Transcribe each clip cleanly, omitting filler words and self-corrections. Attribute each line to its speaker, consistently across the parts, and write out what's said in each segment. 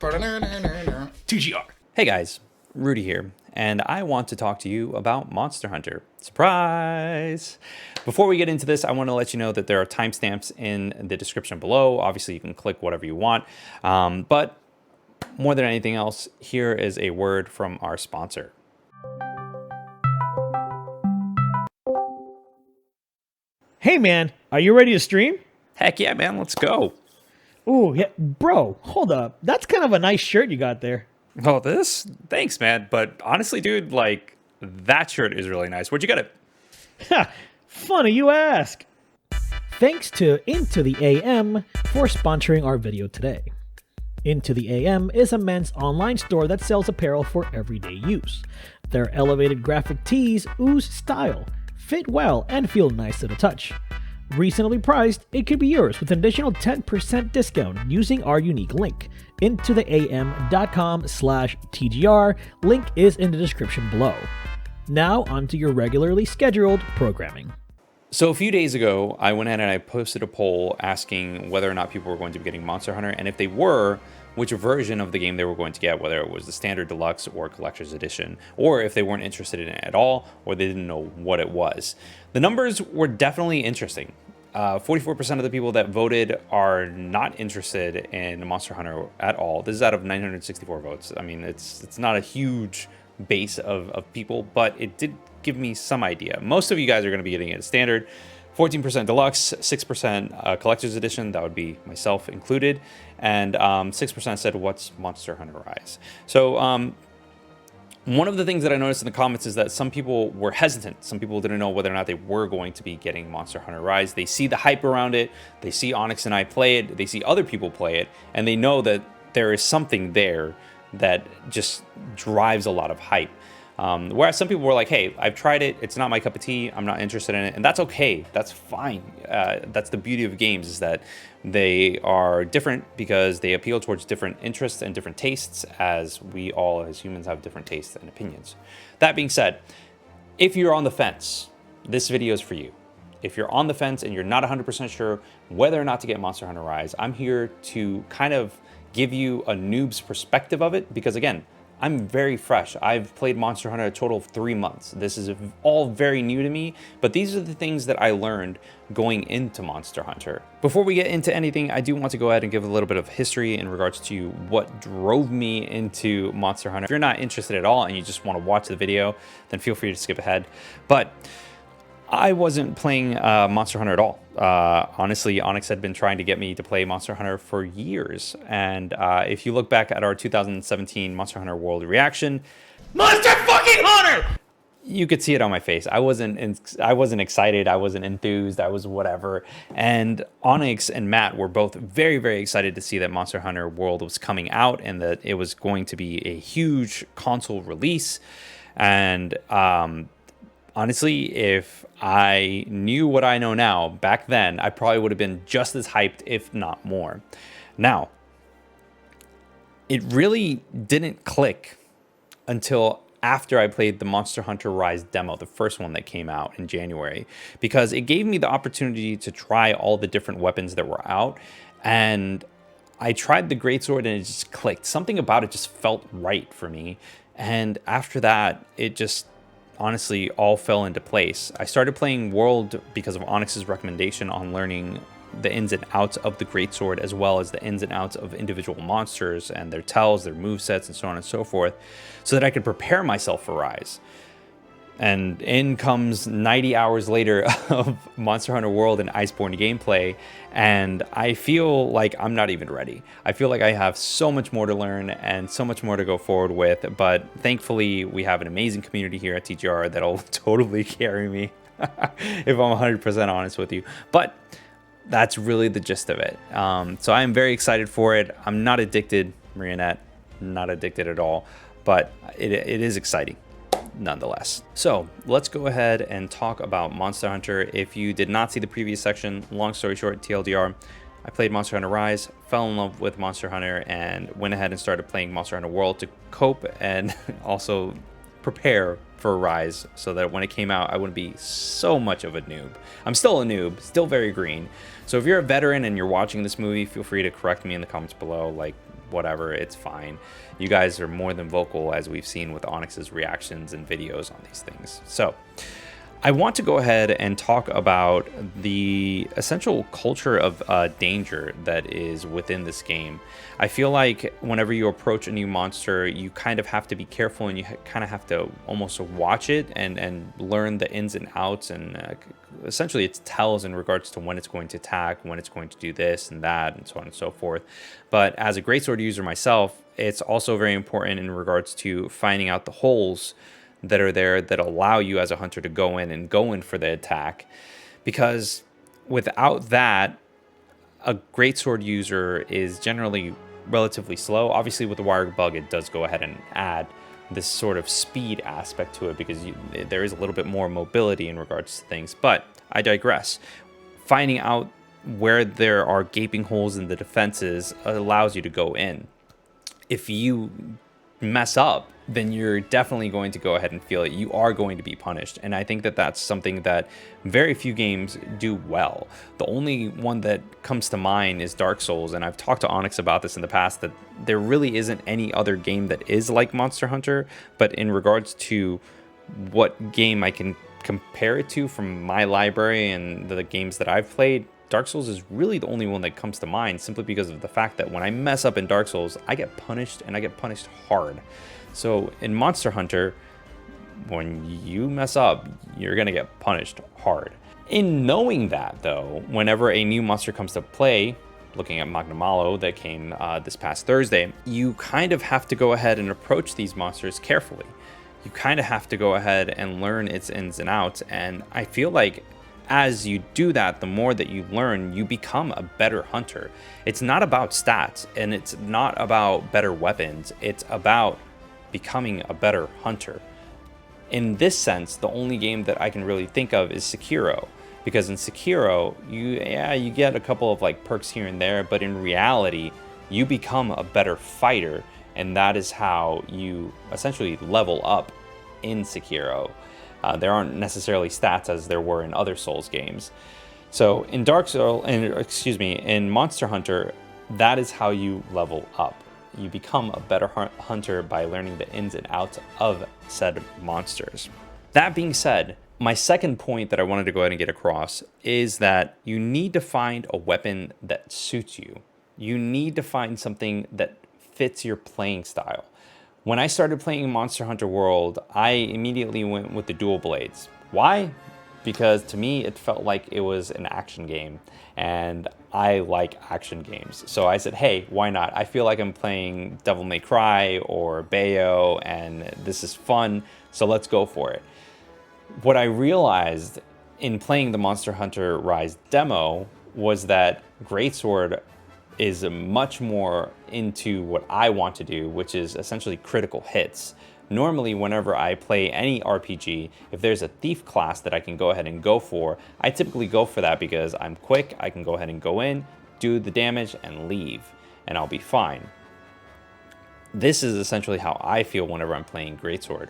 Speaker 1: TGR.
Speaker 2: Hey guys, Rudy here, and I want to talk to you about Monster Hunter. Surprise! Before we get into this, I want to let you know that there are timestamps in the description below. Obviously, you can click whatever you want, but more than anything else, here is a word from our sponsor.
Speaker 1: Hey man, are you ready to stream?
Speaker 2: Heck yeah, man, let's go.
Speaker 1: Ooh, yeah, bro, hold up. That's kind of a nice shirt you got there.
Speaker 2: Oh, this? Thanks, man. But honestly, dude, like, that shirt is really nice. Where'd you get it?
Speaker 1: Ha, funny you ask. Thanks to Into the AM for sponsoring our video today. Into the AM is a men's online store that sells apparel for everyday use. Their elevated graphic tees ooze style, fit well, and feel nice to the touch. Reasonably priced, it could be yours with an additional 10% discount using our unique link, intotheam.com/TGR. Link is in the description below. Now onto your regularly scheduled programming.
Speaker 2: So a few days ago, I went ahead and I posted a poll asking whether or not people were going to be getting Monster Hunter, and if they were, which version of the game they were going to get, whether it was the standard deluxe or collector's edition, or if they weren't interested in it at all, or they didn't know what it was. The numbers were definitely interesting. 44% of the people that voted are not interested in Monster Hunter at all. This is out of 964 votes. I mean, it's not a huge base of people, but it did give me some idea. Most of you guys are going to be getting it standard, 14% deluxe, 6% collector's edition, that would be myself included, and 6% said, what's Monster Hunter Rise? So one of the things that I noticed in the comments is that some people were hesitant. Some people didn't know whether or not they were going to be getting Monster Hunter Rise. They see the hype around it, they see Onyx and I play it, they see other people play it, and they know that there is something there that just drives a lot of hype. Whereas some people were like, hey, I've tried it, it's not my cup of tea, I'm not interested in it, and that's okay, that's fine. That's the beauty of games, is that they are different because they appeal towards different interests and different tastes, as we all as humans have different tastes and opinions. That being said, if you're on the fence, this video is for you. If you're on the fence and you're not 100% sure whether or not to get Monster Hunter Rise, I'm here to kind of give you a noob's perspective of it, because again, I'm very fresh. I've played Monster Hunter a total of 3 months. This is all very new to me, but these are the things that I learned going into Monster Hunter. Before we get into anything, I do want to go ahead and give a little bit of history in regards to what drove me into Monster Hunter. If you're not interested at all and you just want to watch the video, then feel free to skip ahead. But I wasn't playing Monster Hunter at all. Honestly, Onyx had been trying to get me to play Monster Hunter for years. And if you look back at our 2017 Monster Hunter World reaction, Monster fucking Hunter! You could see it on my face. I wasn't excited. I wasn't enthused. I was whatever. And Onyx and Matt were both very, very excited to see that Monster Hunter World was coming out and that it was going to be a huge console release. And honestly, if I knew what I know now back then, I probably would have been just as hyped, if not more. Now, it really didn't click until after I played the Monster Hunter Rise demo, the first one that came out in January, because it gave me the opportunity to try all the different weapons that were out. And I tried the Greatsword and it just clicked. Something about it just felt right for me. And after that, it just honestly all fell into place. I started playing World because of Onyx's recommendation on learning the ins and outs of the Greatsword, as well as the ins and outs of individual monsters and their tells, their movesets, and so on and so forth, so that I could prepare myself for Rise. And in comes 90 hours later of Monster Hunter World and Iceborne gameplay, and I feel like I'm not even ready. I feel like I have so much more to learn and so much more to go forward with, but thankfully we have an amazing community here at TGR that'll totally carry me, if I'm 100% honest with you. But that's really the gist of it. So I am very excited for it. I'm not addicted, Marionette, not addicted at all, but it is exciting nonetheless. So let's go ahead and talk about Monster Hunter. If you did not see the previous section, long story short, TLDR, I played Monster Hunter Rise, fell in love with Monster Hunter, and went ahead and started playing Monster Hunter World to cope and also prepare for Rise, so that when it came out, I wouldn't be so much of a noob. I'm still a noob, still very green. So if you're a veteran and you're watching this movie, feel free to correct me in the comments below. Like, whatever, it's fine. You guys are more than vocal, as we've seen with Onyx's reactions and videos on these things. So I want to go ahead and talk about the essential culture of danger that is within this game. I feel like whenever you approach a new monster, you kind of have to be careful, and you kind of have to almost watch it and learn the ins and outs, and essentially its tells in regards to when it's going to attack, when it's going to do this and that, and so on and so forth. But as a greatsword user myself, it's also very important in regards to finding out the holes that are there that allow you as a hunter to go in for the attack, because without that, a greatsword user is generally relatively slow. Obviously with the wire bug, it does go ahead and add this sort of speed aspect to it, because there is a little bit more mobility in regards to things. But I digress. Finding out where there are gaping holes in the defenses allows you to go in. If you mess up, then you're definitely going to go ahead and feel it. You are going to be punished. And I think that that's something that very few games do well. The only one that comes to mind is Dark Souls. And I've talked to Onyx about this in the past, that there really isn't any other game that is like Monster Hunter. But in regards to what game I can compare it to from my library and the games that I've played, Dark Souls is really the only one that comes to mind, simply because of the fact that when I mess up in Dark Souls, I get punished, and I get punished hard. So in Monster Hunter, when you mess up, you're going to get punished hard. In knowing that, though, whenever a new monster comes to play, looking at Magna Malo that came this past Thursday, you kind of have to go ahead and approach these monsters carefully. You kind of have to go ahead and learn its ins and outs, and I feel like as you do that, the more that you learn, you become a better hunter. It's not about stats, and it's not about better weapons. It's about becoming a better hunter. In this sense, the only game that I can really think of is Sekiro, because in Sekiro, you get a couple of like perks here and there, but in reality, you become a better fighter, and that is how you essentially level up in Sekiro. There aren't necessarily stats as there were in other Souls games. So in in Monster Hunter, that is how you level up. You become a better hunter by learning the ins and outs of said monsters. That being said, my second point that I wanted to go ahead and get across is that you need to find a weapon that suits you. You need to find something that fits your playing style. When I started playing Monster Hunter World, I immediately went with the dual blades. Why? Because to me, it felt like it was an action game, and I like action games. So I said, hey, why not? I feel like I'm playing Devil May Cry or Bayo, and this is fun, so let's go for it. What I realized in playing the Monster Hunter Rise demo was that Greatsword is much more into what I want to do, which is essentially critical hits. Normally, whenever I play any RPG, if there's a thief class that I can go ahead and go for, I typically go for that because I'm quick, I can go ahead and go in, do the damage, and leave, and I'll be fine. This is essentially how I feel whenever I'm playing Greatsword.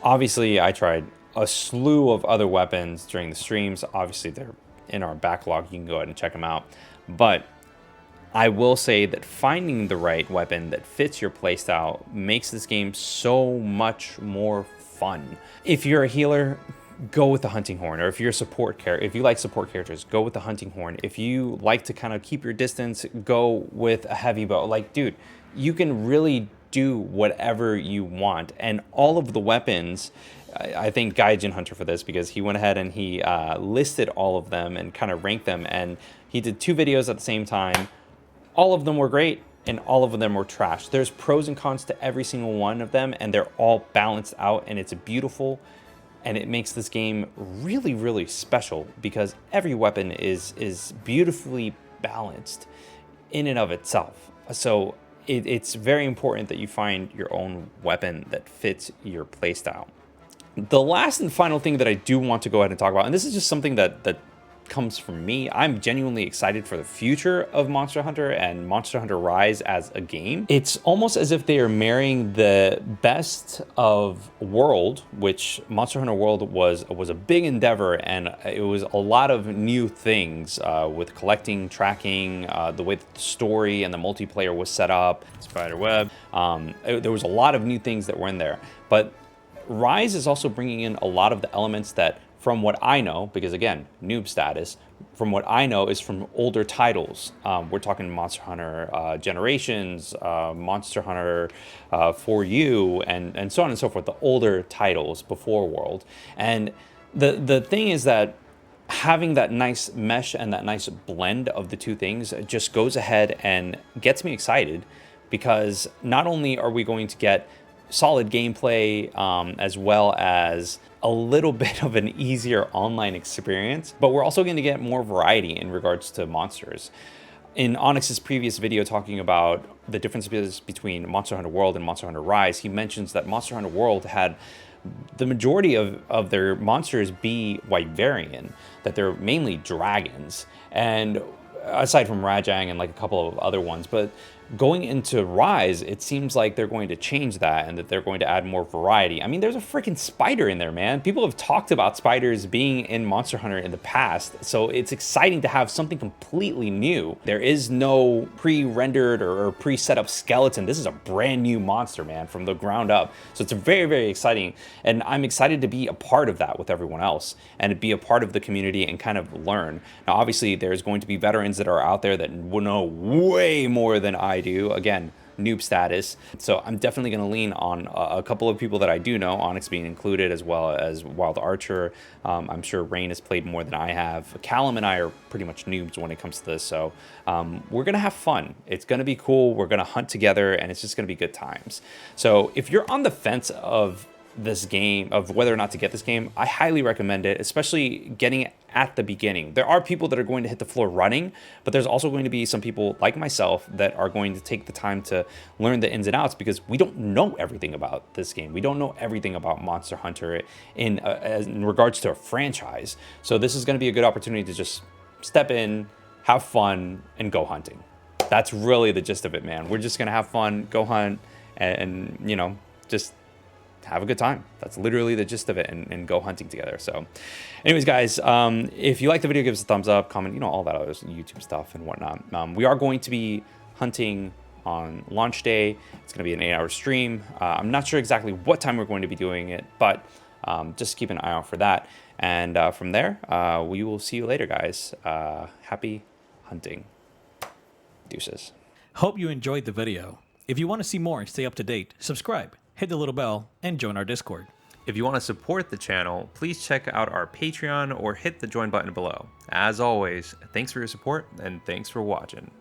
Speaker 2: Obviously, I tried a slew of other weapons during the streams. Obviously, they're in our backlog, you can go ahead and check them out. But I will say that finding the right weapon that fits your playstyle makes this game so much more fun. If you're a healer, go with the hunting horn, or if you're a support character, if you like support characters, go with the hunting horn. If you like to kind of keep your distance, go with a heavy bow. Like, dude, you can really do whatever you want, and all of the weapons. I thank Gaijin Hunter for this, because he went ahead and he listed all of them and kind of ranked them, and he did 2 videos at the same time. All of them were great, and all of them were trash. There's pros and cons to every single one of them, and they're all balanced out, and it's beautiful, and it makes this game really, really special, because every weapon is beautifully balanced in and of itself. So it's very important that you find your own weapon that fits your playstyle. The last and final thing that I do want to go ahead and talk about, and this is just something that comes from me. I'm genuinely excited for the future of Monster Hunter and Monster Hunter Rise as a game. It's almost as if they are marrying the best of World, which Monster Hunter World was a big endeavor, and it was a lot of new things with collecting, tracking, the way that the story and the multiplayer was set up, Spiderweb. There was a lot of new things that were in there, but Rise is also bringing in a lot of the elements that, from what I know, because again, noob status, from what I know is from older titles. We're talking Monster Hunter Generations, Monster Hunter 4U, and so on and so forth, the older titles before World. And the thing is that having that nice mesh and that nice blend of the two things just goes ahead and gets me excited, because not only are we going to get solid gameplay as well as a little bit of an easier online experience, but we're also going to get more variety in regards to monsters. In Onyx's previous video talking about the differences between Monster Hunter World and Monster Hunter Rise, he mentions that Monster Hunter World had the majority of their monsters be Wyverian, that they're mainly dragons, and aside from Rajang and like a couple of other ones. But going into Rise, it seems like they're going to change that and that they're going to add more variety. I mean, there's a freaking spider in there, man. People have talked about spiders being in Monster Hunter in the past, so it's exciting to have something completely new. There is no pre-rendered or pre-set up skeleton. This is a brand new monster, man, from the ground up. So it's very, very exciting, and I'm excited to be a part of that with everyone else and to be a part of the community and kind of learn. Now, obviously, there's going to be veterans that are out there that will know way more than I do. Again, noob status. So I'm definitely going to lean on a couple of people that I do know, Onyx being included, as well as Wild Archer. I'm sure Rain has played more than I have. Callum and I are pretty much noobs when it comes to this. So we're going to have fun. It's going to be cool. We're going to hunt together, and it's just going to be good times. So if you're on the fence of this game, of whether or not to get this game, I highly recommend it, especially getting it at the beginning. There are people that are going to hit the floor running, but there's also going to be some people like myself that are going to take the time to learn the ins and outs, because we don't know everything about this game. We don't know everything about Monster Hunter in regards to a franchise. So this is going to be a good opportunity to just step in, have fun, and go hunting. That's really the gist of it, man. We're just going to have fun, go hunt, and you know, just have a good time. That's literally the gist of it, and go hunting together. So anyways, guys, if you like the video, give us a thumbs up, comment, you know, all that other YouTube stuff and whatnot. We are going to be hunting on launch day. It's going to be an 8-hour stream. I'm not sure exactly what time we're going to be doing it, but just keep an eye out for that. And from there, we will see you later, guys. Happy hunting. Deuces.
Speaker 1: Hope you enjoyed the video. If you want to see more and stay up to date, subscribe, hit the little bell, and join our Discord.
Speaker 3: If you want to support the channel, please check out our Patreon or hit the join button below. As always, thanks for your support and thanks for watching.